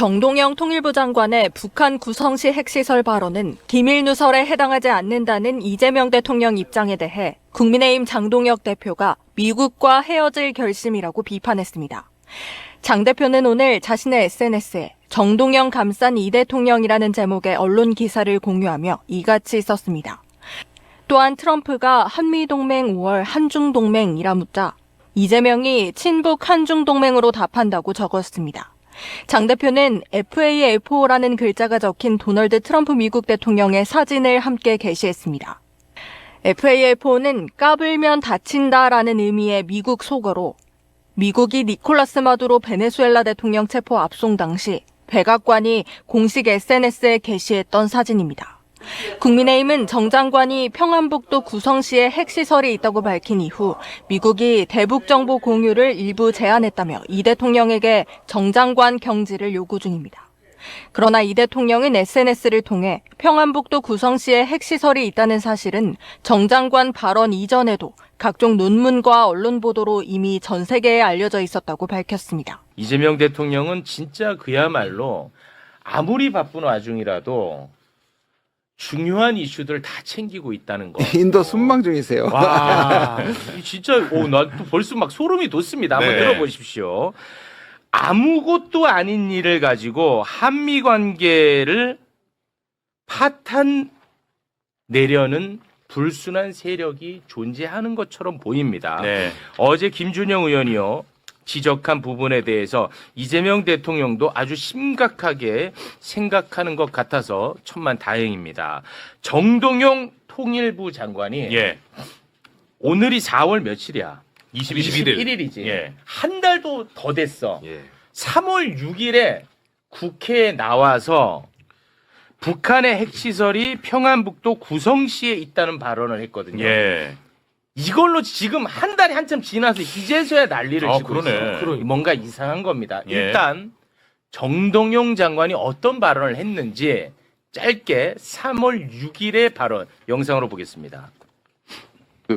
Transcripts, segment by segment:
정동영 통일부 장관의 북한 구성시 핵시설 발언은 기밀누설에 해당하지 않는다는 이재명 대통령 입장에 대해 국민의힘 장동혁 대표가 미국과 헤어질 결심이라고 비판했습니다. 장 대표는 오늘 자신의 SNS에 정동영 감싼 이 대통령이라는 제목의 언론 기사를 공유하며 이같이 썼습니다. 또한 트럼프가 한미동맹 5월 한중동맹이라 묻자 이재명이 친북 한중동맹으로 답한다고 적었습니다. 장 대표는 FAFO라는 글자가 적힌 도널드 트럼프 미국 대통령의 사진을 함께 게시했습니다. FAFO는 까불면 다친다라는 의미의 미국 속어로 미국이 니콜라스 마두로 베네수엘라 대통령 체포 압송 당시 백악관이 공식 SNS에 게시했던 사진입니다. 국민의힘은 정 장관이 평안북도 구성시에 핵시설이 있다고 밝힌 이후 미국이 대북 정보 공유를 일부 제한했다며 이 대통령에게 정 장관 경질을 요구 중입니다. 그러나 이 대통령은 SNS를 통해 평안북도 구성시에 핵시설이 있다는 사실은 정 장관 발언 이전에도 각종 논문과 언론 보도로 이미 전 세계에 알려져 있었다고 밝혔습니다. 이재명 대통령은 진짜 그야말로 아무리 바쁜 와중이라도 중요한 이슈들 다 챙기고 있다는 거. 인도 순방 중이세요. 와, 진짜, 나 또 벌써 막 소름이 돋습니다. 한번 네. 들어보십시오. 아무것도 아닌 일을 가지고 한미 관계를 파탄 내려는 불순한 세력이 존재하는 것처럼 보입니다. 네. 어제 김준영 의원이요. 지적한 부분에 대해서 이재명 대통령도 아주 심각하게 생각하는 것 같아서 천만 다행입니다. 정동영 통일부 장관이 예. 오늘이 4월 며칠이야? 21일. 21일이지. 예. 한 달도 더 됐어. 예. 3월 6일에 국회에 나와서 북한의 핵시설이 평안북도 구성시에 있다는 발언을 했거든요. 예. 이걸로 지금 한 달이 한참 지나서 이제서야 난리를 치고 그러네. 있어. 뭔가 이상한 겁니다. 예. 일단 정동영 장관이 어떤 발언을 했는지 짧게 3월 6일의 발언 영상으로 보겠습니다.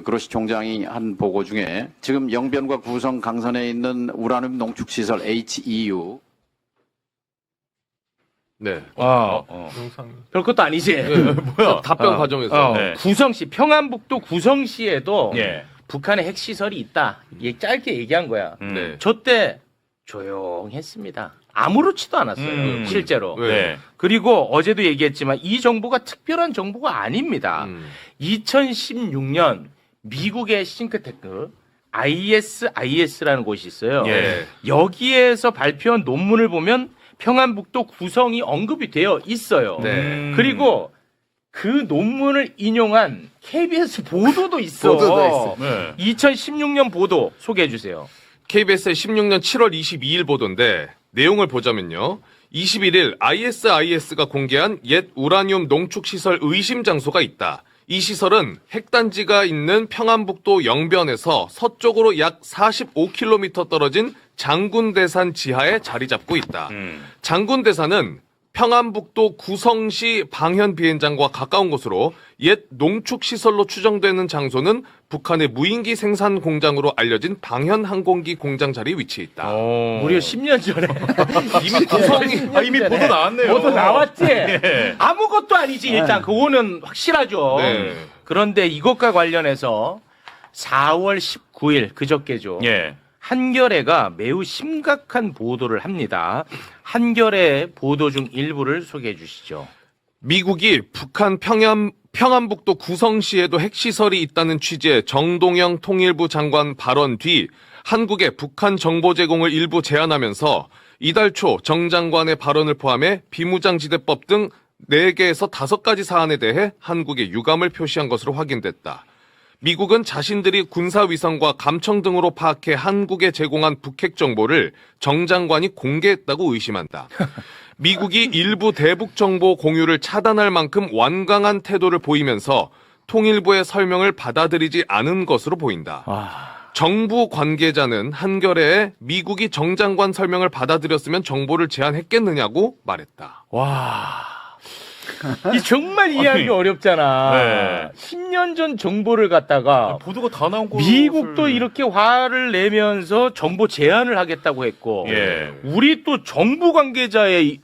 그로시 총장이 한 보고 중에 지금 영변과 구성 강선에 있는 우라늄 농축시설 HEU 네. 별 것도 아니지. 뭐야? 답변 과정에서. 네. 구성시 평안북도 구성시에도 예. 북한의 핵시설이 있다. 짧게 얘기한 거야. 네. 저때 조용했습니다. 아무렇지도 않았어요. 실제로. 네. 그리고 어제도 얘기했지만 이 정부가 특별한 정부가 아닙니다. 2016년 미국의 싱크탱크 ISIS라는 곳이 있어요. 예. 여기에서 발표한 논문을 보면 평안북도 구성이 언급이 되어 있어요. 네. 그리고 그 논문을 인용한 KBS 보도도 있어. 보도도 있어. 네. 2016년 보도 소개해 주세요. KBS의 16년 7월 22일 보도인데 내용을 보자면요. 21일 ISIS가 공개한 옛 우라늄 농축시설 의심 장소가 있다. 이 시설은 핵단지가 있는 평안북도 영변에서 서쪽으로 약 45km 떨어진 장군대산 지하에 자리 잡고 있다. 장군대산은 평안북도 구성시 방현 비행장과 가까운 곳으로 옛 농축시설로 추정되는 장소는 북한의 무인기 생산 공장으로 알려진 방현 항공기 공장 자리에 위치해 있다. 무려 10년 전에 이미 구성이 이미 보도 나왔네요. 보도 나왔지. 아무것도 아니지. 일단 그거는 확실하죠. 네. 그런데 이것과 관련해서 4월 19일 그저께죠. 예. 한겨레가 매우 심각한 보도를 합니다. 한겨레 보도 중 일부를 소개해 주시죠. 미국이 북한 평안북도 구성시에도 핵시설이 있다는 취지의 정동영 통일부 장관 발언 뒤 한국의 북한 정보 제공을 일부 제한하면서 이달 초 정 장관의 발언을 포함해 비무장지대법 등 4개에서 5가지 사안에 대해 한국에 유감을 표시한 것으로 확인됐다. 미국은 자신들이 군사위성과 감청 등으로 파악해 한국에 제공한 북핵 정보를 정 장관이 공개했다고 의심한다. 미국이 일부 대북 정보 공유를 차단할 만큼 완강한 태도를 보이면서 통일부의 설명을 받아들이지 않은 것으로 보인다. 정부 관계자는 한겨레에 미국이 정 장관 설명을 받아들였으면 정보를 제한했겠느냐고 말했다. 이 정말 이해하기 어렵잖아. 네. 10년 전 정보를 갖다가 보도가 다 나온 거. 미국도 이렇게 화를 내면서 정보 제한을 하겠다고 했고 예. 우리 또 정부 관계자의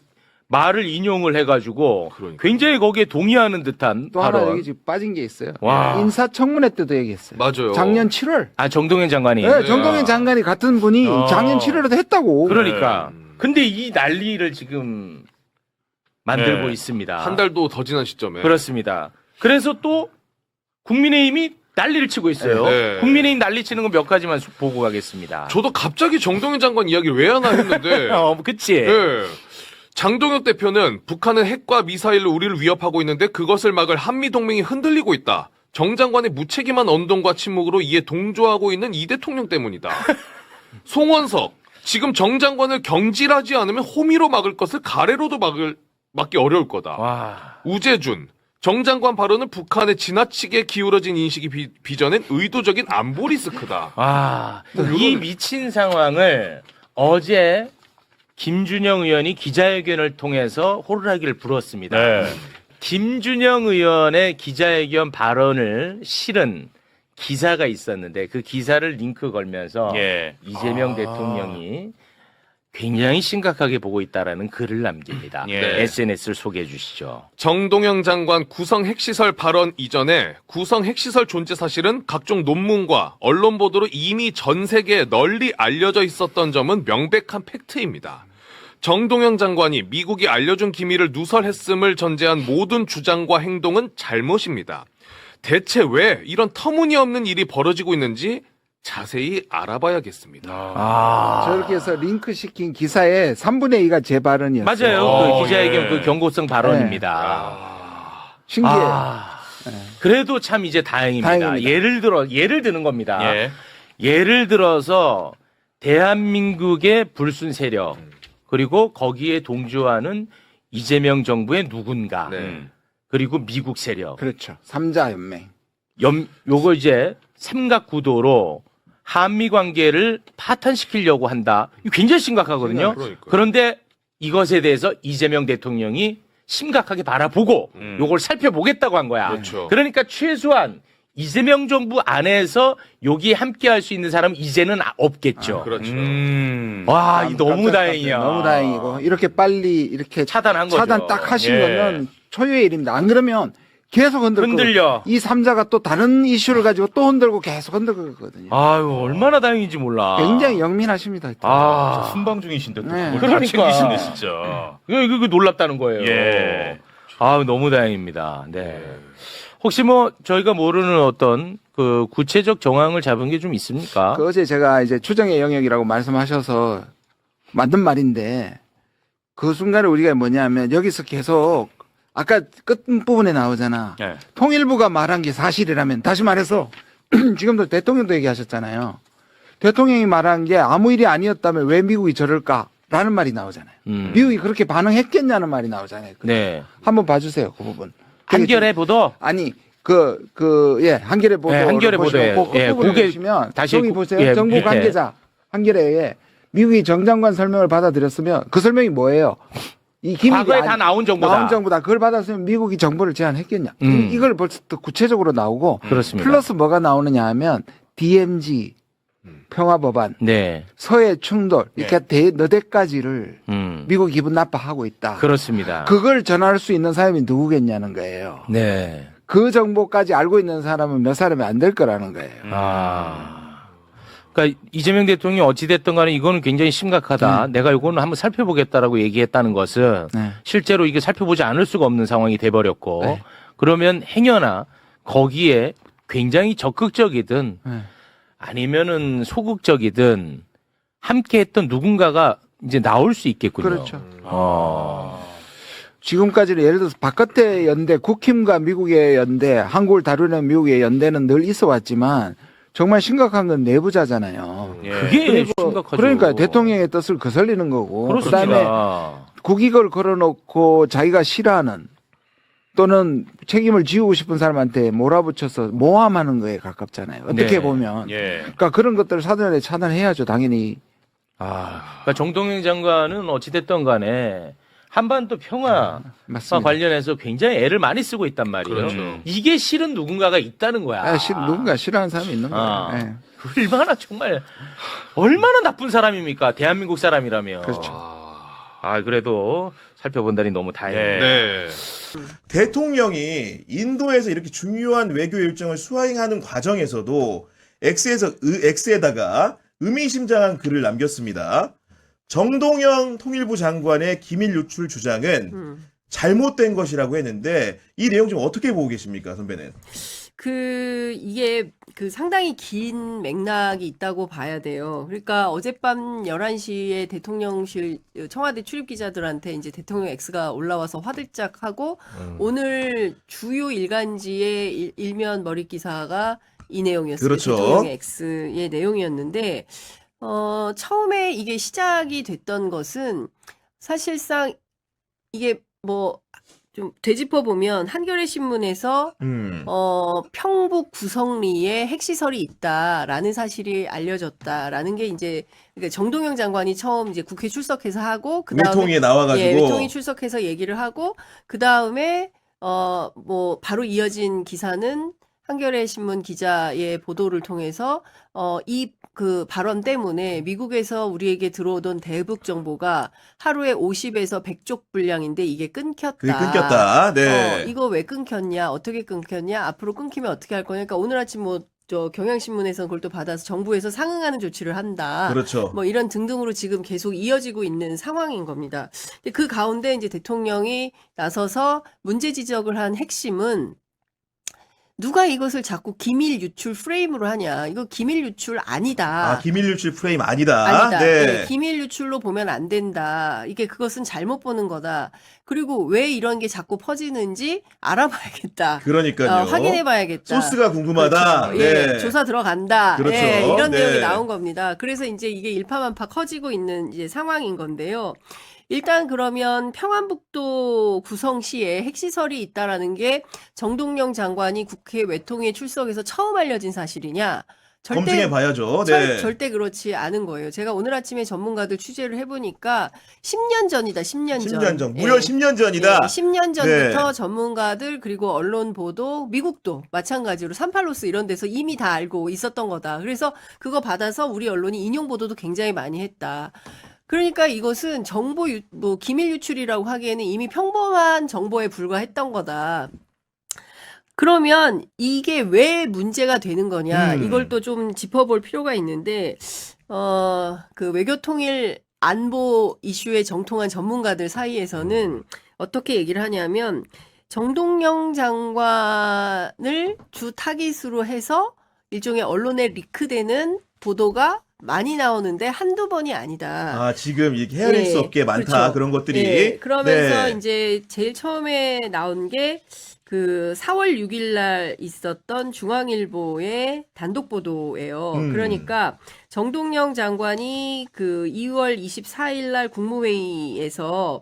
말을 인용을 해가지고 그러니까. 굉장히 거기에 동의하는 듯한 또 하나 발언. 여기 지금 빠진 게 있어요. 와. 인사청문회 때도 얘기했어요. 맞아요. 작년 7월. 아 정동현 장관이. 네, 정동현 장관이 같은 분이 어. 작년 7월에도 했다고. 그러니까. 근데 이 난리를 지금 만들고 네. 있습니다. 한 달도 더 지난 시점에. 그렇습니다. 그래서 또 국민의힘이 난리를 치고 있어요. 네. 국민의힘 난리 치는 거 몇 가지만 보고 가겠습니다. 저도 갑자기 정동현 장관 이야기를 왜 하나 했는데. 그치. 예. 장동혁 대표는 북한은 핵과 미사일로 우리를 위협하고 있는데 그것을 막을 한미동맹이 흔들리고 있다. 정 장관의 무책임한 언동과 침묵으로 이에 동조하고 있는 이 대통령 때문이다. 송원석, 지금 정 장관을 경질하지 않으면 호미로 막을 것을 가래로도 막기 어려울 거다. 와. 우재준, 정 장관 발언은 북한에 지나치게 기울어진 인식이 빚어낸 의도적인 안보 리스크다. 와. 이 미친 상황을 어제 김준영 의원이 기자회견을 통해서 호루라기를 불었습니다. 네. 김준영 의원의 기자회견 발언을 실은 기사가 있었는데 그 기사를 링크 걸면서 예. 이재명 대통령이 굉장히 심각하게 보고 있다라는 글을 남깁니다. 예. SNS를 소개해 주시죠. 정동영 장관 구성 핵시설 발언 이전에 구성 핵시설 존재 사실은 각종 논문과 언론 보도로 이미 전 세계에 널리 알려져 있었던 점은 명백한 팩트입니다. 정동영 장관이 미국이 알려준 기밀을 누설했음을 전제한 모든 주장과 행동은 잘못입니다. 대체 왜 이런 터무니없는 일이 벌어지고 있는지 자세히 알아봐야겠습니다. 저렇게 해서 링크 시킨 기사에 3분의 2가 제 발언이었어요. 맞아요. 그 기자회견 예. 그 경고성 발언입니다. 신기해. 그래도 참 이제 다행입니다. 다행입니다. 예를 드는 겁니다. 예. 예를 들어서 대한민국의 불순 세력 그리고 거기에 동조하는 이재명 정부의 누군가 네. 그리고 미국 세력 그렇죠. 3자 연맹. 요거 이제 삼각구도로 한미 관계를 파탄시키려고 한다. 이거 굉장히 심각하거든요. 그러니까요. 그런데 이것에 대해서 이재명 대통령이 심각하게 바라보고 요걸 살펴보겠다고 한 거야. 그렇죠. 그러니까 최소한 이재명 정부 안에서 여기 함께 할 수 있는 사람은 이제는 없겠죠. 그렇죠. 와, 이 너무 깜짝 다행이야. 너무 다행이고 이렇게 빨리 이렇게 차단한 거죠. 차단 딱 하신 예. 거는 초유의 일입니다. 안 그러면 계속 흔들려. 이 3자가 또 다른 이슈를 가지고 또 흔들고 계속 흔들고 있거든요. 아유, 얼마나 다행인지 몰라. 굉장히 영민하십니다. 아, 순방 중이신데 또 네. 그걸 다 그러니까. 챙기시네 진짜. 이거 놀랍다는 거예요. 예. 아, 너무 다행입니다. 네. 혹시 뭐 저희가 모르는 어떤 그 구체적 정황을 잡은 게 좀 있습니까? 그 어제 제가 이제 추정의 영역이라고 말씀하셔서 만든 말인데 그 순간에 우리가 뭐냐면 여기서 계속 아까 끝부분에 나오잖아. 예. 통일부가 말한 게 사실이라면 다시 말해서 지금도 대통령도 얘기하셨잖아요. 대통령이 말한 게 아무 일이 아니었다면 왜 미국이 저럴까라는 말이 나오잖아요. 미국이 그렇게 반응했겠냐는 말이 나오잖아요. 네. 한번 봐주세요, 그 부분. 한겨레 보도. 아니 한겨레 보도 네, 한겨레 보도에. 예, 그게 그게 보시면 다시 여기 구- 보세요. 예, 정부 밑에. 관계자 한겨레에 미국이 정장관 설명을 받아들였으면 그 설명이 뭐예요? 이 기밀이 과거에 다 나온 정보다. 나온 정보다. 그걸 받았으면 미국이 정보를 제한했겠냐? 이걸 벌써 또 구체적으로 나오고 그렇습니다. 플러스 뭐가 나오느냐 하면 DMZ 평화법안, 네. 서해 충돌 이렇게 너댓가지를 미국 기분 나빠하고 있다. 그렇습니다. 그걸 전할 수 있는 사람이 누구겠냐는 거예요. 네. 그 정보까지 알고 있는 사람은 몇 사람이 안 될 거라는 거예요. 그러니까 이재명 대통령이 어찌됐든 간에 이거는 굉장히 심각하다. 내가 이거는 한번 살펴보겠다라고 얘기했다는 것은 네. 실제로 이게 살펴보지 않을 수가 없는 상황이 돼버렸고 네. 그러면 행여나 거기에 굉장히 적극적이든 네. 아니면은 소극적이든 함께 했던 누군가가 이제 나올 수 있겠군요. 그렇죠. 어. 지금까지는 예를 들어서 바깥의 연대, 국힘과 미국의 연대, 한국을 다루는 미국의 연대는 늘 있어 왔지만 정말 심각한 건 내부자잖아요. 예. 그게 심각하죠. 그러니까 대통령의 뜻을 거슬리는 거고 그렇습니다. 그다음에 국익을 걸어놓고 자기가 싫어하는 또는 책임을 지우고 싶은 사람한테 몰아붙여서 모함하는 거에 가깝잖아요. 어떻게 네. 보면. 예. 그러니까 그런 것들을 사전에 차단해야죠. 당연히. 그러니까 정동영 장관은 어찌됐든 간에 한반도 평화와 맞습니다. 관련해서 굉장히 애를 많이 쓰고 있단 말이에요. 그렇죠. 이게 싫은 누군가가 있다는 거야. 누군가 싫어하는 사람이 있는 거예요. 아. 예. 얼마나 정말 얼마나 나쁜 사람입니까? 대한민국 사람이라면. 그렇죠. 그래도 살펴본다니 너무 다행이네요. 네. 대통령이 인도에서 이렇게 중요한 외교 일정을 수행하는 과정에서도 X에다가 의미심장한 글을 남겼습니다. 정동영 통일부 장관의 기밀 유출 주장은 잘못된 것이라고 했는데 이 내용 좀 어떻게 보고 계십니까, 선배는? 이게 상당히 긴 맥락이 있다고 봐야 돼요. 그러니까 어젯밤 11시에 대통령실 청와대 출입 기자들한테 이제 대통령 X가 올라와서 화들짝 하고 오늘 주요 일간지의 일면 머릿 기사가 이 내용이었어요. 그렇죠. 대통령 X의 내용이었는데 처음에 이게 시작이 됐던 것은 사실상 이게 뭐 좀 되짚어 보면 한겨레 신문에서 평북 구성리에 핵시설이 있다라는 사실이 알려졌다라는 게 이제 그러니까 정동영 장관이 처음 이제 국회 출석해서 하고 그다음에 외통위에 나와가지고 외통위 출석해서 얘기를 하고 그다음에 뭐 바로 이어진 기사는 한겨레 신문 기자의 보도를 통해서 그 발언 때문에 미국에서 우리에게 들어오던 대북 정보가 하루에 50에서 100쪽 분량인데 이게 끊겼다. 그게 끊겼다. 네. 이거 왜 끊겼냐? 어떻게 끊겼냐? 앞으로 끊기면 어떻게 할 거냐? 그러니까 오늘 아침 경향신문에서는 그걸 또 받아서 정부에서 상응하는 조치를 한다. 그렇죠. 뭐 이런 등등으로 지금 계속 이어지고 있는 상황인 겁니다. 근데 그 가운데 이제 대통령이 나서서 문제 지적을 한 핵심은 누가 이것을 자꾸 기밀 유출 프레임으로 하냐. 이거 기밀 유출 아니다. 기밀 유출 프레임 아니다. 아니다. 네. 네, 기밀 유출로 보면 안 된다. 이게 그것은 잘못 보는 거다. 그리고 왜 이런 게 자꾸 퍼지는지 알아봐야겠다. 그러니까요. 확인해봐야겠다. 소스가 궁금하다. 그렇죠. 네. 예, 조사 들어간다. 그렇죠. 예, 이런 네. 내용이 나온 겁니다. 그래서 이제 이게 일파만파 커지고 있는 이제 상황인 건데요. 일단 그러면 평안북도 구성시에 핵시설이 있다라는 게 정동영 장관이 국회 외통위에 출석해서 처음 알려진 사실이냐? 검증해 봐야죠. 네. 절대 그렇지 않은 거예요. 제가 오늘 아침에 전문가들 취재를 해보니까 10년 전이다. 10년 전. 10년 전. 무려 10년 전이다. 10년 전부터 네. 전문가들 그리고 언론 보도 미국도 마찬가지로 삼팔로스 이런 데서 이미 다 알고 있었던 거다. 그래서 그거 받아서 우리 언론이 인용 보도도 굉장히 많이 했다. 그러니까 이것은 기밀 유출이라고 하기에는 이미 평범한 정보에 불과했던 거다. 그러면 이게 왜 문제가 되는 거냐? 이걸 또 좀 짚어볼 필요가 있는데, 그 외교통일 안보 이슈에 정통한 전문가들 사이에서는 어떻게 얘기를 하냐면, 정동영 장관을 주 타깃으로 해서 일종의 언론에 리크되는 보도가 많이 나오는데 한두 번이 아니다. 지금 이렇게 헤아릴 수 없게 많다. 그렇죠. 그런 것들이. 예, 그러면서 네. 이제 제일 처음에 나온 게 그 4월 6일 날 있었던 중앙일보의 단독 보도예요. 그러니까 정동영 장관이 그 2월 24일 날 국무회의에서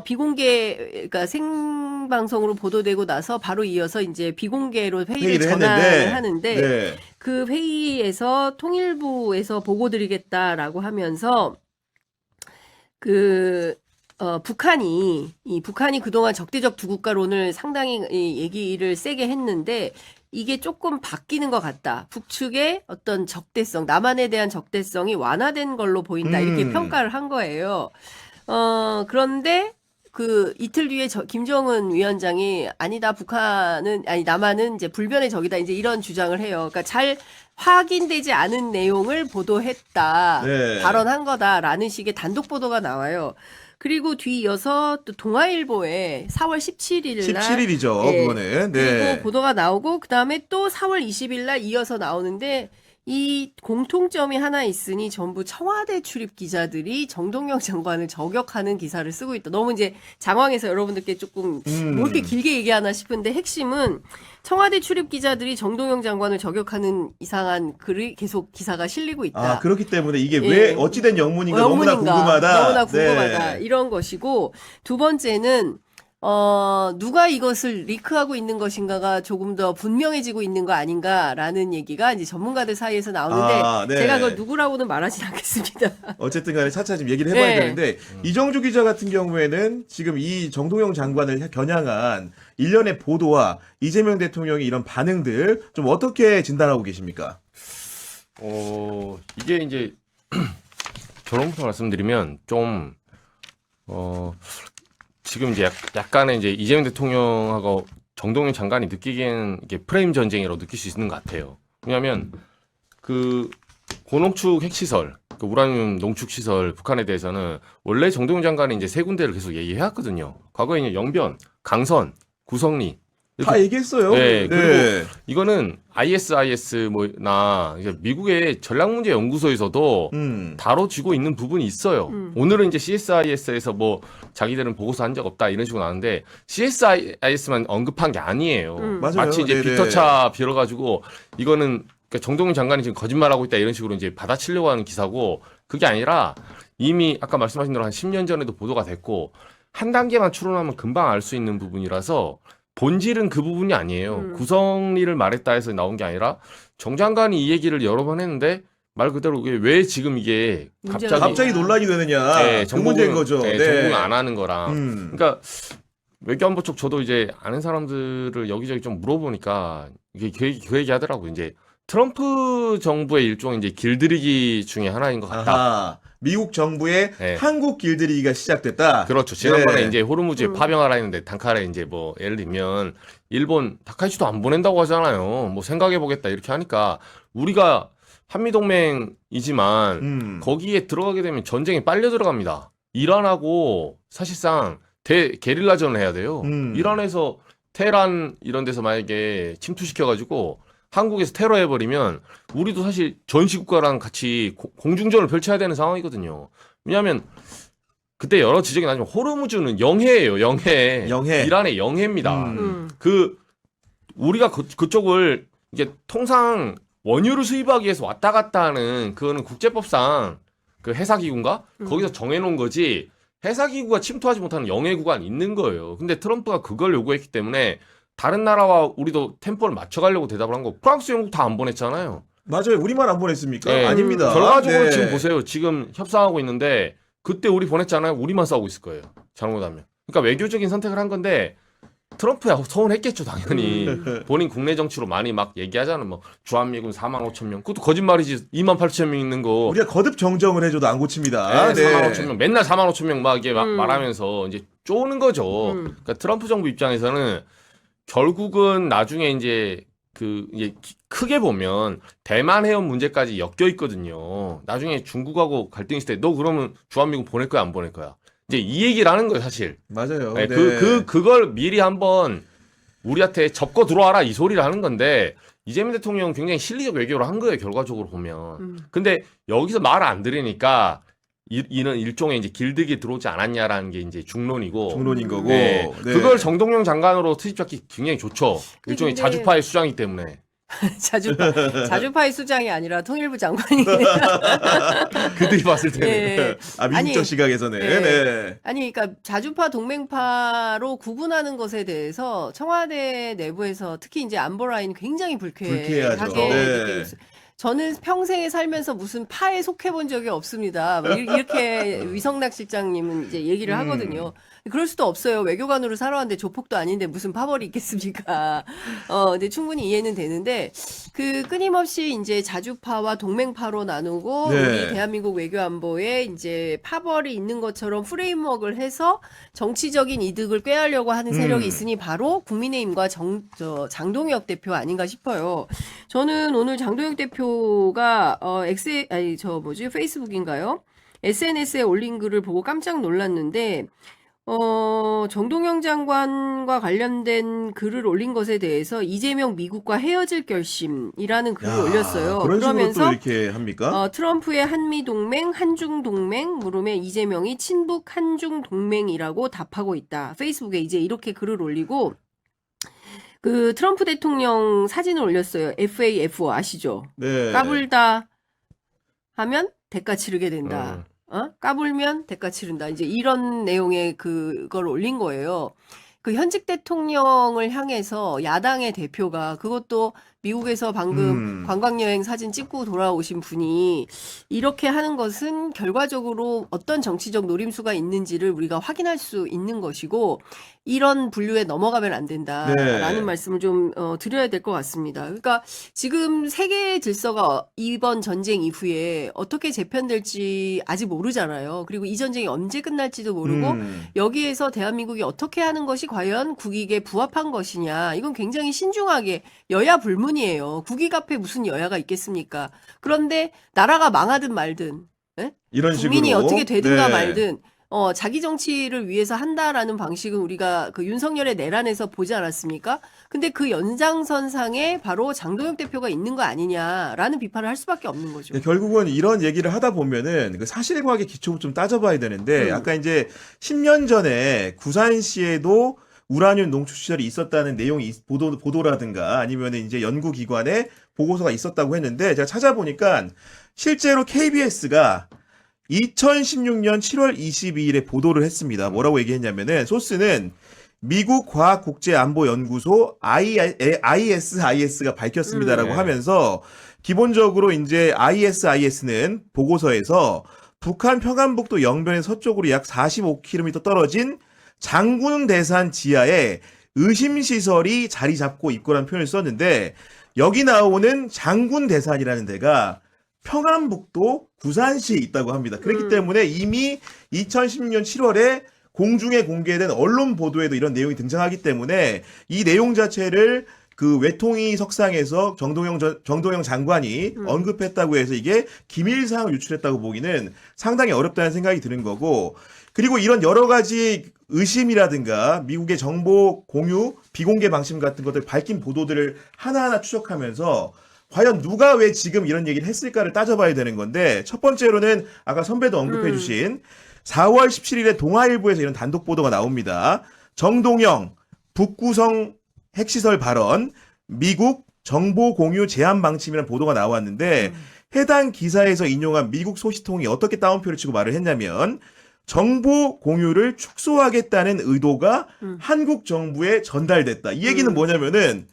그러니까 생방송으로 보도되고 나서 바로 이어서 이제 비공개로 회의를 전환을 하는데 네. 그 회의에서 통일부에서 보고드리겠다라고 하면서 북한이 그동안 적대적 두 국가론을 상당히 얘기를 세게 했는데 이게 조금 바뀌는 것 같다. 북측의 어떤 적대성, 남한에 대한 적대성이 완화된 걸로 보인다. 이렇게 평가를 한 거예요. 그런데 그 이틀 뒤에 김정은 위원장이 아니다. 남한은 이제 불변의 적이다. 이제 이런 주장을 해요. 그러니까 잘 확인되지 않은 내용을 보도했다. 네. 발언한 거다라는 식의 단독 보도가 나와요. 그리고 뒤이어서 또 동아일보에 4월 17일 날 17일이죠. 그거는. 네. 그리고 보도가 나오고 그다음에 또 4월 20일 날 이어서 나오는데 이 공통점이 하나 있으니 전부 청와대 출입 기자들이 정동영 장관을 저격하는 기사를 쓰고 있다. 너무 이제 장황해서 여러분들께 조금 뭐 이렇게 길게 얘기하나 싶은데 핵심은 청와대 출입 기자들이 정동영 장관을 저격하는 이상한 글이 계속 기사가 실리고 있다. 그렇기 때문에 이게 예. 왜 어찌된 영문인가 너무나 궁금하다. 너무나 궁금하다. 네. 이런 것이고 두 번째는 누가 이것을 리크하고 있는 것인가가 조금 더 분명해지고 있는 거 아닌가라는 얘기가 이제 전문가들 사이에서 나오는데 아, 네. 제가 그걸 누구라고는 말하진 않겠습니다. 어쨌든 간에 차차 지금 얘기를 해봐야 네. 되는데 이정주 기자 같은 경우에는 지금 이 정동영 장관을 겨냥한 일련의 보도와 이재명 대통령의 이런 반응들 좀 어떻게 진단하고 계십니까? 이게 이제 결론부터 말씀드리면 좀 지금 이제 약간의 이제 이재명 대통령하고 정동영 장관이 느끼기에는 이게 프레임 전쟁이라고 느낄 수 있는 것 같아요. 왜냐하면 그 고농축 핵시설, 그 우라늄 농축 시설 북한에 대해서는 원래 정동영 장관이 이제 세 군데를 계속 얘기해왔거든요. 과거에 이제 영변, 강선, 구성리 다 얘기했어요. 네, 그리고 이거는 ISIS 뭐나 이제 미국의 전략문제연구소에서도 다뤄지고 있는 부분이 있어요. 오늘은 이제 CSIS에서 뭐 자기들은 보고서 한 적 없다 이런 식으로 나왔는데 CSIS만 언급한 게 아니에요. 맞아요. 마치 이제 네네. 빅터차 빌어가지고 이거는 그러니까 정동영 장관이 지금 거짓말하고 있다 이런 식으로 이제 받아치려고 하는 기사고 그게 아니라 이미 아까 말씀하신 대로 한 10년 전에도 보도가 됐고 한 단계만 추론하면 금방 알 수 있는 부분이라서 본질은 그 부분이 아니에요. 구성리를 말했다 해서 나온 게 아니라 정 장관이 이 얘기를 여러 번 했는데 말 그대로 이게 왜 지금 이게 문제가 갑자기 논란이 되느냐. 네, 그 문제인 거죠. 네, 정부는 안 하는 거랑. 그러니까 외교안보 쪽 저도 이제 아는 사람들을 여기저기 좀 물어보니까 이게 그 얘기 하더라고요. 이제 트럼프 정부의 일종의 이제 길들이기 중에 하나인 것 같다. 아하, 미국 정부의 네. 한국 길들이기가 시작됐다. 그렇죠. 지난번에 네. 이제 호르무즈에 파병하라 했는데 단칼에 이제 뭐 예를 들면 일본 다카이치도 안 보낸다고 하잖아요. 뭐 생각해 보겠다 이렇게 하니까 우리가 한미 동맹이지만 거기에 들어가게 되면 전쟁에 빨려 들어갑니다. 이란하고 사실상 게릴라전을 해야 돼요. 이란에서 테헤란 이런 데서 만약에 침투시켜가지고 한국에서 테러해버리면 우리도 사실 전시국가랑 같이 공중전을 펼쳐야 되는 상황이거든요. 왜냐하면 그때 여러 지적이 나지만 호르무즈는 영해예요. 영해. 영해. 이란의 영해입니다. 그 우리가 그쪽을 이게 통상 원유를 수입하기 위해서 왔다 갔다 하는 그거는 국제법상 그 해사기구인가? 거기서 정해놓은 거지 해사기구가 침투하지 못하는 영해 구간이 있는 거예요. 근데 트럼프가 그걸 요구했기 때문에 다른 나라와 우리도 템포를 맞춰가려고 대답을 한 거. 프랑스, 영국 다 안 보냈잖아요. 맞아요. 우리만 안 보냈습니까? 네. 아닙니다. 결과적으로 네. 지금 보세요. 지금 협상하고 있는데 그때 우리 보냈잖아요. 우리만 싸우고 있을 거예요. 잘못하면. 그러니까 외교적인 선택을 한 건데 트럼프야 서운했겠죠 당연히. 본인 국내 정치로 많이 막 얘기하잖아요. 뭐 주한미군 4만 5천 명. 그것도 거짓말이지. 2만 8천 명 있는 거. 우리가 거듭 정정을 해줘도 안 고칩니다. 네, 4만 5천 명. 맨날 4만 5천 명 막 이게 막 말하면서 이제 쪼는 거죠. 음. 그러니까 트럼프 정부 입장에서는 결국은 나중에 이제 이제 크게 보면 대만 해협 문제까지 엮여 있거든요. 나중에 중국하고 갈등 있을 때 너 그러면 주한미군 보낼 거야 안 보낼 거야? 이제 이 얘기를 하는 거예요 사실. 맞아요. 네, 네. 그걸 미리 한번 우리한테 접고 들어와라 이 소리를 하는 건데 이재명 대통령은 굉장히 실리적 외교를 한 거예요 결과적으로 보면. 근데 여기서 말을 안 들으니까 이는 일종의 이제 길들기 들어오지 않았냐라는 게 이제 중론이고. 중론인 거고. 네. 네. 그걸 정동영 장관으로 트집잡기 굉장히 좋죠. 일종의 근데- 자주파의 수장이기 때문에. 자주파의 수장이 아니라 통일부 장관이. 그들이 봤을 때는. 예. 아, 미국적 아니, 시각에서는. 네. 네. 아니, 그러니까 자주파 동맹파로 구분하는 것에 대해서 청와대 내부에서 특히 이제 안보 라인 굉장히 불쾌하죠. 불쾌하게 네. 느끼고 있어요. 저는 평생에 살면서 무슨 파에 속해 본 적이 없습니다. 막 이렇게 위성락 실장님은 이제 얘기를 하거든요. 그럴 수도 없어요. 외교관으로 살아왔는데 조폭도 아닌데 무슨 파벌이 있겠습니까? 근데 충분히 이해는 되는데 그 끊임없이 이제 자주파와 동맹파로 나누고 네. 우리 대한민국 외교안보에 이제 파벌이 있는 것처럼 프레임워크를 해서 정치적인 이득을 꾀하려고 하는 세력이 있으니 바로 국민의힘과 장동혁 대표 아닌가 싶어요. 저는 오늘 장동혁 대표가 페이스북인가요? SNS에 올린 글을 보고 깜짝 놀랐는데 정동영 장관과 관련된 글을 올린 것에 대해서 이재명 미국과 헤어질 결심이라는 글을 올렸어요. 그런 식으로 또 그러면서 이렇게 합니까? 트럼프의 한미동맹, 한중동맹 물음에 이재명이 친북 한중동맹이라고 답하고 있다. 페이스북에 이제 이렇게 글을 올리고 그 트럼프 대통령 사진을 올렸어요. FAFO 아시죠? 네. 까불다 하면 대가 치르게 된다. 까불면 대가 치른다. 이제 이런 내용의 그걸 올린 거예요. 그 현직 대통령을 향해서 야당의 대표가 그것도 미국에서 방금 관광여행 사진 찍고 돌아오신 분이 이렇게 하는 것은 결과적으로 어떤 정치적 노림수가 있는지를 우리가 확인할 수 있는 것이고 이런 분류에 넘어가면 안 된다라는 네. 말씀을 좀 드려야 될 것 같습니다. 그러니까 지금 세계의 질서가 이번 전쟁 이후에 어떻게 재편될지 아직 모르잖아요. 그리고 이 전쟁이 언제 끝날지도 모르고 여기에서 대한민국이 어떻게 하는 것이 과연 국익에 부합한 것이냐. 이건 굉장히 신중하게 여야 불문이에요. 국익 앞에 무슨 여야가 있겠습니까? 그런데 나라가 망하든 말든 이런 식으로 국민이 어떻게 되든가 네. 말든 자기 정치를 위해서 한다라는 방식은 우리가 그 윤석열의 내란에서 보지 않았습니까? 근데 그 연장선상에 바로 장동혁 대표가 있는 거 아니냐라는 비판을 할 수밖에 없는 거죠. 네, 결국은 이런 얘기를 하다 보면은 그 사실과학의 기초를 좀 따져봐야 되는데 아까 이제 10년 전에 구산시에도 우라늄 농축 시설이 있었다는 내용이 보도라든가 아니면 이제 연구기관의 보고서가 있었다고 했는데 제가 찾아보니까 실제로 KBS가 2016년 7월 22일에 보도를 했습니다. 뭐라고 얘기했냐면은 소스는 미국 과학국제안보연구소 ISIS가 밝혔습니다라고 하면서 기본적으로 이제 ISIS는 보고서에서 북한 평안북도 영변의 서쪽으로 약 45km 떨어진 장군대산 지하에 의심시설이 자리 잡고 있고라는 표현을 썼는데 여기 나오는 장군대산이라는 데가 평안북도 구산시에 있다고 합니다. 그렇기 때문에 이미 2016년 7월에 공중에 공개된 언론 보도에도 이런 내용이 등장하기 때문에 이 내용 자체를 그 외통위 석상에서 정동영 장관이 언급했다고 해서 이게 기밀사항을 유출했다고 보기는 상당히 어렵다는 생각이 드는 거고 그리고 이런 여러 가지 의심이라든가 미국의 정보 공유, 비공개 방침 같은 것들 밝힌 보도들을 하나하나 추적하면서 과연 누가 왜 지금 이런 얘기를 했을까를 따져봐야 되는 건데 첫 번째로는 아까 선배도 언급해 주신 4월 17일에 동아일보에서 이런 단독 보도가 나옵니다. 정동영 북구성 핵시설 발언 미국 정보 공유 제한 방침이라는 보도가 나왔는데 해당 기사에서 인용한 미국 소식통이 어떻게 따옴표를 치고 말을 했냐면 정보 공유를 축소하겠다는 의도가 한국 정부에 전달됐다. 이 얘기는 뭐냐면은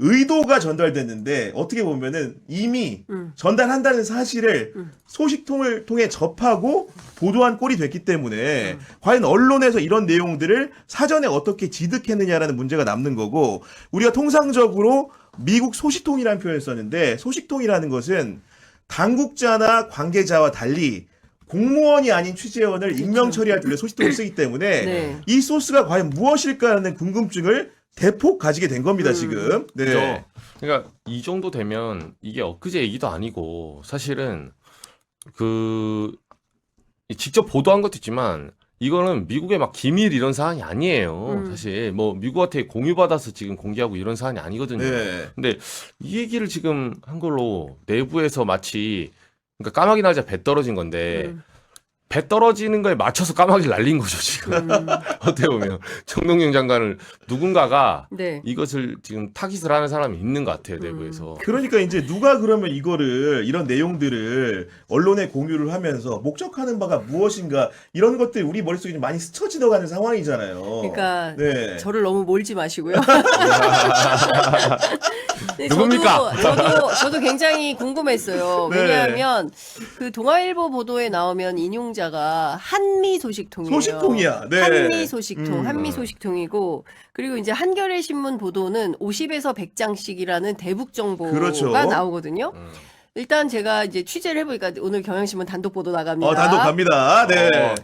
의도가 전달됐는데 어떻게 보면은 이미 전달한다는 사실을 소식통을 통해 접하고 보도한 꼴이 됐기 때문에 과연 언론에서 이런 내용들을 사전에 어떻게 지득했느냐라는 문제가 남는 거고 우리가 통상적으로 미국 소식통이라는 표현을 썼는데 소식통이라는 것은 당국자나 관계자와 달리 공무원이 아닌 취재원을 임명 처리할 때 소식통을 쓰기 때문에 네. 이 소스가 과연 무엇일까라는 궁금증을 대폭 가지게 된 겁니다, 지금. 네. 그죠? 그러니까 이 정도 되면 이게 엊그제 얘기도 아니고 사실은 그 직접 보도한 것도 있지만 이거는 미국의 막 기밀 이런 사안이 아니에요. 사실 뭐 미국한테 공유받아서 지금 공개하고 이런 사안이 아니거든요. 네. 근데 이 얘기를 지금 한 걸로 내부에서 마치 그러니까 까마귀 날자 배 떨어진 건데 배 떨어지는 거에 맞춰서 까마귀를 날린 거죠 지금. 어떻게 보면 정동영 장관을 누군가가 네. 이것을 지금 타깃을 하는 사람이 있는 것 같아요 내부에서. 그러니까 이제 누가 그러면 이거를 이런 내용들을 언론에 공유를 하면서 목적하는 바가 무엇인가 이런 것들이 우리 머릿속에 좀 많이 스쳐 지나가는 상황이잖아요. 그러니까 네. 저를 너무 몰지 마시고요. 네, 누굽니까? 저도 굉장히 궁금했어요. 네. 왜냐하면 그 동아일보 보도에 나오면 인용자가 한미 소식통이에요. 소식통이야. 네. 한미 소식통, 한미 소식통이고 그리고 이제 한겨레 신문 보도는 50에서 100장씩이라는 대북 정보가 그렇죠. 나오거든요. 일단 제가 이제 취재를 해보니까 오늘 경향신문 단독 보도 나갑니다. 단독 갑니다. 네.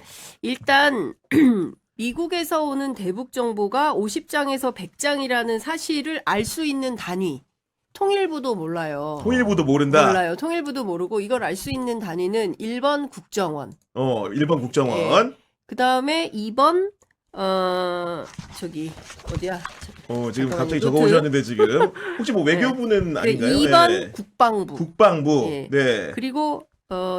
일단 미국에서 오는 대북 정보가 50장에서 100장이라는 사실을 알 수 있는 단위. 통일부도 몰라요. 통일부도 모른다. 몰라요. 통일부도 모르고 이걸 알 수 있는 단위는 1번 국정원. 1번 국정원. 그다음에 2번 저기 어디야? 지금 잠깐만요. 갑자기 노트. 적어 오셨는데 지금 혹시 뭐 외교부는 아닌가요? 2번 네. 국방부. 국방부. 예. 네. 그리고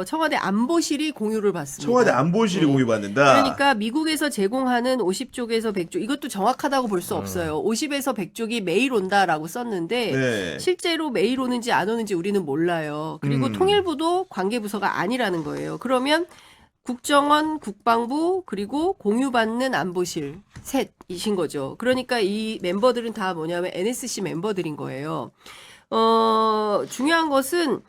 청와대 안보실이 공유를 받습니다. 청와대 안보실이 네. 공유받는다. 그러니까 미국에서 제공하는 50쪽에서 100쪽 이것도 정확하다고 볼 수 없어요. 50에서 100쪽이 매일 온다라고 썼는데 네. 실제로 매일 오는지 안 오는지 우리는 몰라요. 그리고 통일부도 관계부서가 아니라는 거예요. 그러면 국정원, 국방부 그리고 공유받는 안보실 셋이신 거죠. 그러니까 이 멤버들은 다 뭐냐면 NSC 멤버들인 거예요. 중요한 것은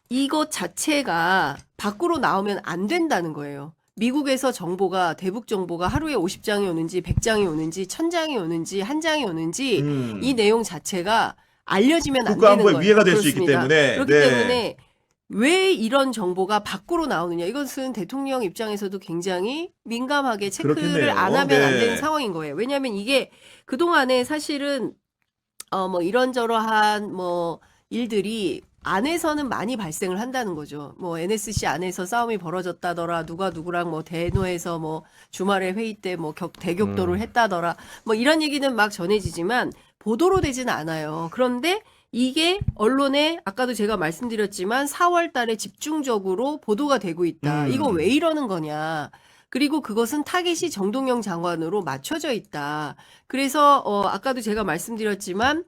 이것 자체가 밖으로 나오면 안 된다는 거예요. 미국에서 정보가, 대북 정보가 하루에 50장이 오는지 100장이 오는지 1000장이 오는지 1장이 오는지 이 내용 자체가 알려지면 안 되는 국가안보의 거예요. 위해가 될 수 있기 그렇습니다. 때문에. 그렇기 네. 때문에 왜 이런 정보가 밖으로 나오느냐. 이것은 대통령 입장에서도 굉장히 민감하게 체크를 그렇겠네요. 안 하면 안 네. 되는 상황인 거예요. 왜냐하면 이게 그동안에 사실은 뭐 이런저러한 뭐 일들이 안에서는 많이 발생을 한다는 거죠. 뭐 NSC 안에서 싸움이 벌어졌다더라, 누가 누구랑 뭐 대노에서 뭐 주말에 회의 때 뭐 대격돌을 했다더라, 뭐 이런 얘기는 막 전해지지만 보도로 되지는 않아요. 그런데 이게 언론에 아까도 제가 말씀드렸지만 4월 달에 집중적으로 보도가 되고 있다. 이거 왜 이러는 거냐. 그리고 그것은 타겟이 정동영 장관으로 맞춰져 있다. 그래서 아까도 제가 말씀드렸지만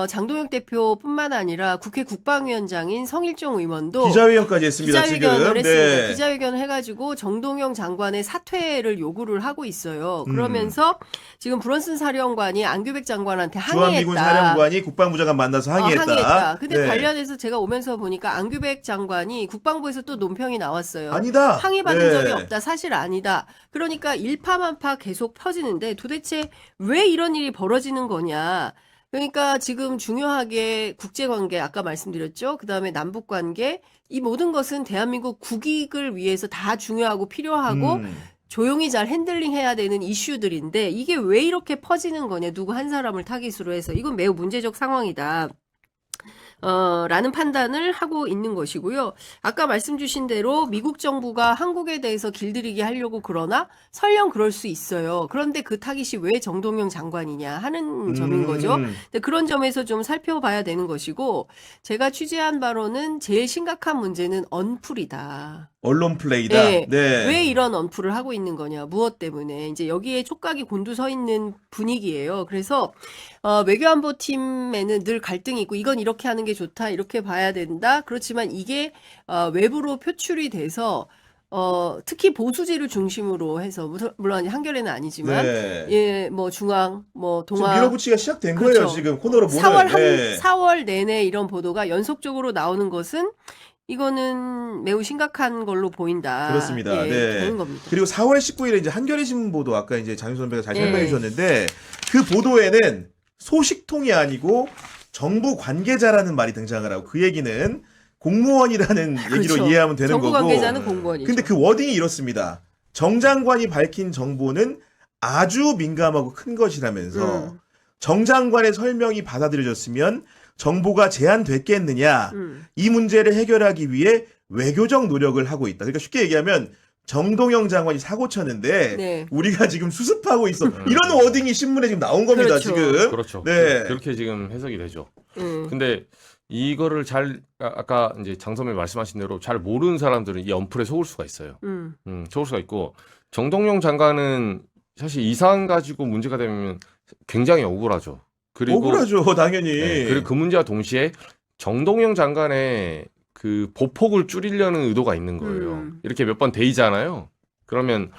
장동혁 대표뿐만 아니라 국회 국방위원장인 성일종 의원도 기자회견까지 했습니다. 기자회견을 지금. 했습니다. 네. 기자회견을 해가지고 정동영 장관의 사퇴를 요구를 하고 있어요. 그러면서 지금 브런슨 사령관이 안규백 장관한테 주한미군 항의했다. 사령관이 국방부 장관 만나서 항의했다. 근데 네. 관련해서 제가 오면서 보니까 안규백 장관이 국방부에서 또 논평이 나왔어요. 아니다. 항의받은 네. 적이 없다. 사실 아니다. 그러니까 일파만파 계속 퍼지는데 도대체 왜 이런 일이 벌어지는 거냐. 그러니까 지금 중요하게 국제관계 아까 말씀드렸죠. 그다음에 남북관계 이 모든 것은 대한민국 국익을 위해서 다 중요하고 필요하고 조용히 잘 핸들링해야 되는 이슈들인데 이게 왜 이렇게 퍼지는 거냐. 누구 한 사람을 타깃으로 해서 이건 매우 문제적 상황이다. 라는 판단을 하고 있는 것이고요. 아까 말씀 주신 대로 미국 정부가 한국에 대해서 길들이게 하려고 그러나 설령 그럴 수 있어요. 그런데 그 타깃이 왜 정동영 장관이냐 하는 점인 거죠. 근데 그런 점에서 좀 살펴봐야 되는 것이고 제가 취재한 바로는 제일 심각한 문제는 언플이다. 언론 플레이다. 네. 네. 왜 이런 언플을 하고 있는 거냐, 무엇 때문에. 이제 여기에 촉각이 곤두서 있는 분위기예요. 그래서, 외교안보 팀에는 늘 갈등이 있고, 이건 이렇게 하는 게 좋다, 이렇게 봐야 된다. 그렇지만 이게, 외부로 표출이 돼서, 특히 보수지를 중심으로 해서, 물론 한겨레는 아니지만, 네. 예, 뭐 중앙, 뭐 지금 동아. 밀어붙이기가 시작된 그렇죠. 거예요. 지금 코너로 보면. 4월 내내 이런 보도가 연속적으로 나오는 것은 이거는 매우 심각한 걸로 보인다. 그렇습니다. 예, 네. 되는 겁니다. 그리고 4월 19일에 이제 한겨레 신문 보도 아까 이제 장윤선 선배가 잘 네. 설명해 주셨는데 그 보도에는 소식통이 아니고 정부 관계자라는 말이 등장을 하고 그 얘기는 공무원이라는 얘기로 그렇죠. 이해하면 되는 정부 거고. 관계자는 공무원이죠. 근데 그 워딩이 이렇습니다. 정 장관이 밝힌 정보는 아주 민감하고 큰 것이라면서 정 장관의 설명이 받아들여졌으면 정보가 제한됐겠느냐. 이 문제를 해결하기 위해 외교적 노력을 하고 있다. 그러니까 쉽게 얘기하면 정동영 장관이 사고 쳤는데 네. 우리가 지금 수습하고 있어. 이런 워딩이 신문에 지금 나온 겁니다. 그렇죠. 지금. 그렇죠. 네. 그렇게 지금 해석이 되죠. 근데 이거를 잘 아까 이제 장선배 말씀하신 대로 잘 모르는 사람들은 이 언플에 속을 수가 있어요. 속을 수가 있고 정동영 장관은 사실 이 사안 가지고 문제가 되면 굉장히 억울하죠. 그리고 억울하죠, 당연히. 네, 그리고 그 문제와 동시에 정동영 장관의 그 보폭을 줄이려는 의도가 있는 거예요. 이렇게 몇 번 데이잖아요. 그러면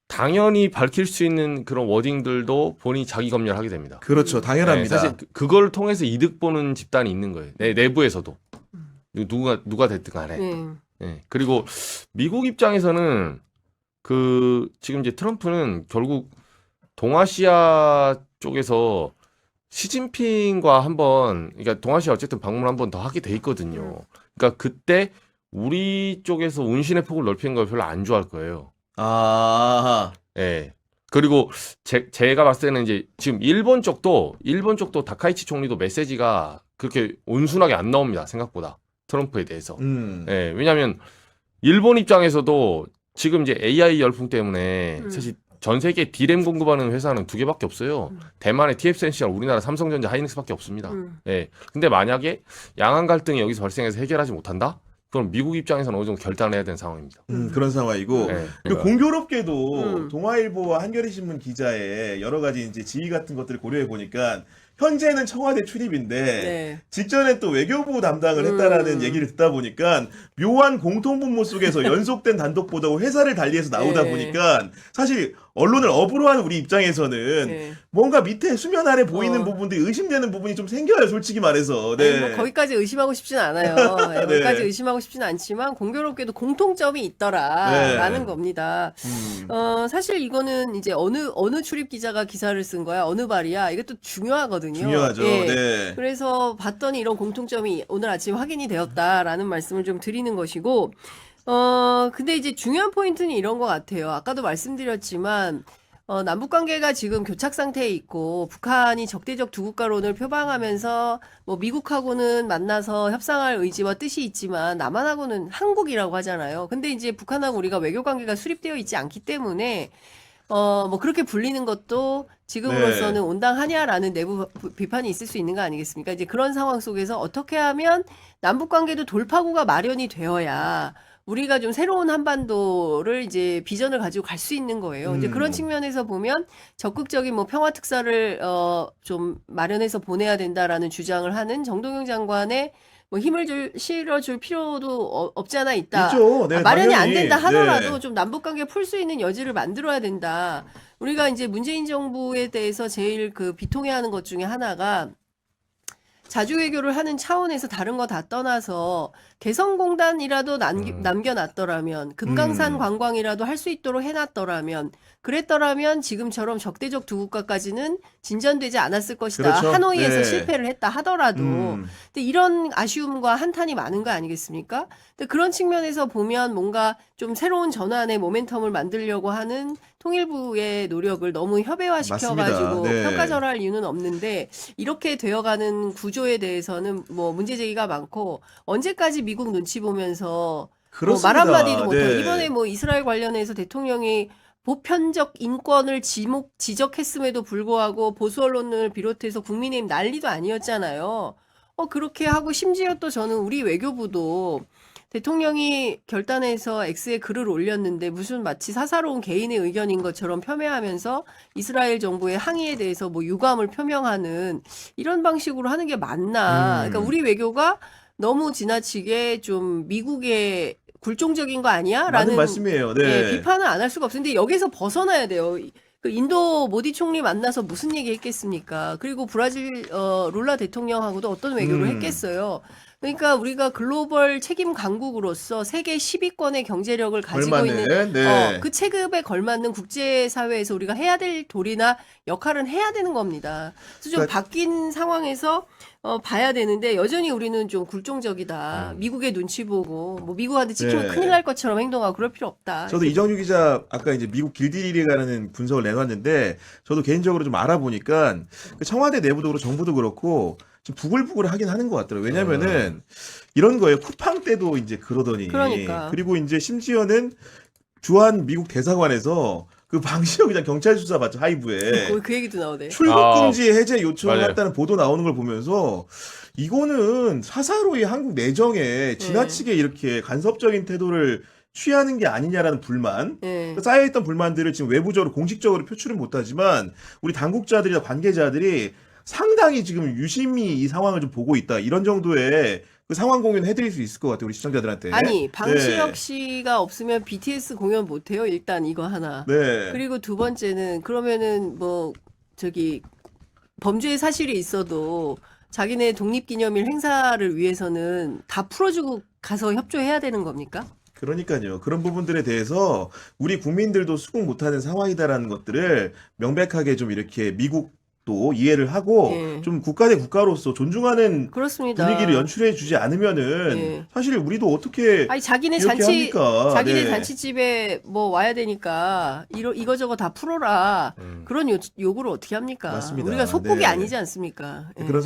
당연히 밝힐 수 있는 그런 워딩들도 본인이 자기 검열하게 됩니다. 그렇죠, 당연합니다. 네, 사실 그걸 통해서 이득 보는 집단이 있는 거예요. 내부에서도 누가 됐든 간에. 네. 네, 그리고 미국 입장에서는 그 지금 이제 트럼프는 결국 동아시아 쪽에서 시진핑과 한번 그러니까 동아시아 어쨌든 방문 한번 더 하게 돼 있거든요. 그러니까 그때 우리 쪽에서 운신의 폭을 넓히는 걸 별로 안 좋아할 거예요. 아, 예. 그리고 제가 봤을 때는 이제 지금 일본 쪽도 다카이치 총리도 메시지가 그렇게 온순하게 안 나옵니다. 생각보다 트럼프에 대해서. 예. 왜냐하면 일본 입장에서도 지금 이제 AI 열풍 때문에 사실 전 세계 D램 공급하는 회사는 2개밖에 없어요. 대만의 TSMC랑 우리나라 삼성전자, 하이닉스밖에 없습니다. 예. 근데 만약에 양안 갈등이 여기서 발생해서 해결하지 못한다? 그럼 미국 입장에서는 어느 정도 결단을 해야 되는 상황입니다. 그런 상황이고. 네. 그리고 공교롭게도 동아일보와 한겨레신문 기자의 여러 가지 이제 지위 같은 것들을 고려해 보니까 현재는 청와대 출입인데 네. 직전에 또 외교부 담당을 했다라는 얘기를 듣다 보니까 묘한 공통분모 속에서 연속된 단독 보도고 회사를 달리해서 나오다 네. 보니까 사실 언론을 업으로 하는 우리 입장에서는 네. 뭔가 밑에 수면 아래 보이는 어. 부분들이 의심되는 부분이 좀 생겨요, 솔직히 말해서. 아니, 네. 뭐 거기까지 의심하고 싶진 않아요. 네, 네. 거기까지 의심하고 싶진 않지만 공교롭게도 공통점이 있더라라는 네. 겁니다. 음. 사실 이거는 이제 어느 출입 기자가 기사를 쓴 거야, 어느 발이야, 이것도 중요하거든요. 중요하죠. 예. 네. 그래서 봤더니 이런 공통점이 오늘 아침 확인이 되었다라는 말씀을 좀 드리는 것이고, 근데 이제 중요한 포인트는 이런 것 같아요. 아까도 말씀드렸지만, 남북 관계가 지금 교착 상태에 있고, 북한이 적대적 두 국가론을 표방하면서, 뭐, 미국하고는 만나서 협상할 의지와 뜻이 있지만, 남한하고는 한국이라고 하잖아요. 근데 이제 북한하고 우리가 외교 관계가 수립되어 있지 않기 때문에, 뭐, 그렇게 불리는 것도 지금으로서는 네. 온당하냐라는 내부 비판이 있을 수 있는 거 아니겠습니까? 이제 그런 상황 속에서 어떻게 하면 남북 관계도 돌파구가 마련이 되어야 우리가 좀 새로운 한반도를 이제 비전을 가지고 갈 수 있는 거예요. 이제 그런 측면에서 보면 적극적인 뭐 평화 특사를 좀 마련해서 보내야 된다라는 주장을 하는 정동영 장관의 뭐 힘을 실어줄 필요도 없지 않아 있다. 있죠. 네, 마련이 안 당연히. 된다 하더라도 네. 좀 남북 관계 풀 수 있는 여지를 만들어야 된다. 우리가 이제 문재인 정부에 대해서 제일 그 비통해하는 것 중에 하나가 자주 외교를 하는 차원에서 다른 거 다 떠나서 개성공단이라도 남겨놨더라면 금강산 관광이라도 할 수 있도록 해놨더라면 그랬더라면 지금처럼 적대적 두 국가까지는 진전되지 않았을 것이다. 그렇죠. 하노이에서 네. 실패를 했다 하더라도 근데 이런 아쉬움과 한탄이 많은 거 아니겠습니까? 근데 그런 측면에서 보면 뭔가 좀 새로운 전환의 모멘텀을 만들려고 하는 통일부의 노력을 너무 협의화시켜가지고 맞습니다. 네. 평가절하할 이유는 없는데 이렇게 되어가는 구조에 대해서는 뭐 문제 제기가 많고 언제까지 미국 눈치 보면서 뭐 말 그렇습니다. 한마디도 못하고 네. 이번에 뭐 이스라엘 관련해서 대통령이 보편적 인권을 지적했음에도 불구하고 보수 언론을 비롯해서 국민의힘 난리도 아니었잖아요. 그렇게 하고 심지어 또 저는 우리 외교부도 대통령이 결단해서 X에 글을 올렸는데 무슨 마치 사사로운 개인의 의견인 것처럼 폄훼하면서 이스라엘 정부의 항의에 대해서 뭐 유감을 표명하는 이런 방식으로 하는 게 맞나. 그러니까 우리 외교가 너무 지나치게 좀 미국의 굴종적인 거 아니야? 맞는 라는 말씀이에요. 네. 예, 비판은 안 할 수가 없는데 여기서 벗어나야 돼요. 그 인도 모디 총리 만나서 무슨 얘기 했겠습니까? 그리고 브라질 룰라 대통령하고도 어떤 외교를 했겠어요. 그러니까 우리가 글로벌 책임 강국으로서 세계 10위권의 경제력을 가지고 걸맞는, 있는 네. 그 체급에 걸맞는 국제사회에서 우리가 해야 될 도리나 역할은 해야 되는 겁니다. 그래서 좀 그러니까- 바뀐 상황에서 봐야 되는데 여전히 우리는 좀 굴종적이다. 미국의 눈치 보고 뭐 미국한테 찍히면 네. 큰일 날 것처럼 행동하고 그럴 필요 없다. 저도 이정규 기자 아까 이제 미국 길들이가라는 분석을 내놨는데 저도 개인적으로 좀 알아보니까 그 청와대 내부도 그렇고 정부도 그렇고 좀 부글부글 하긴 하는 것 같더라고요. 왜냐면은 이런 거예요. 쿠팡 때도 이제 그러더니 그러니까. 그리고 이제 심지어는 주한 미국 대사관에서 그 방시혁 기자 경찰 수사 받죠. 하이브에 그 얘기도 나오네. 출국 금지 해제 요청을 맞아요. 했다는 보도 나오는 걸 보면서 이거는 사사로이 한국 내정에 지나치게 이렇게 간섭적인 태도를 취하는 게 아니냐라는 불만, 예. 쌓여있던 불만들을 지금 외부적으로 공식적으로 표출은 못하지만 우리 당국자들이나 관계자들이 상당히 지금 유심히 이 상황을 좀 보고 있다. 이런 정도의 그 상황 공유는 해드릴 수 있을 것 같아요. 우리 시청자들한테. 아니 방시혁 네. 씨가 없으면 BTS 공연 못해요. 일단 이거 하나. 네. 그리고 두 번째는 그러면은 뭐 저기 범죄의 사실이 있어도 자기네 독립기념일 행사를 위해서는 다 풀어주고 가서 협조해야 되는 겁니까? 그러니까요. 그런 부분들에 대해서 우리 국민들도 수긍 못하는 상황이다라는 것들을 명백하게 좀 이렇게 미국도 이해를 하고 예. 좀 국가 대 국가로서 존중하는 그렇습니다. 분위기를 연출해 주지 않으면은 예. 사실 우리도 어떻게 아니 자기네 이렇게 잔치 합니까? 자기네 네. 잔치집에 뭐 와야 되니까 이거저거 다 풀어라. 그런 요구를 어떻게 합니까? 맞습니다. 우리가 속국이 네. 아니지 않습니까? 예. 그런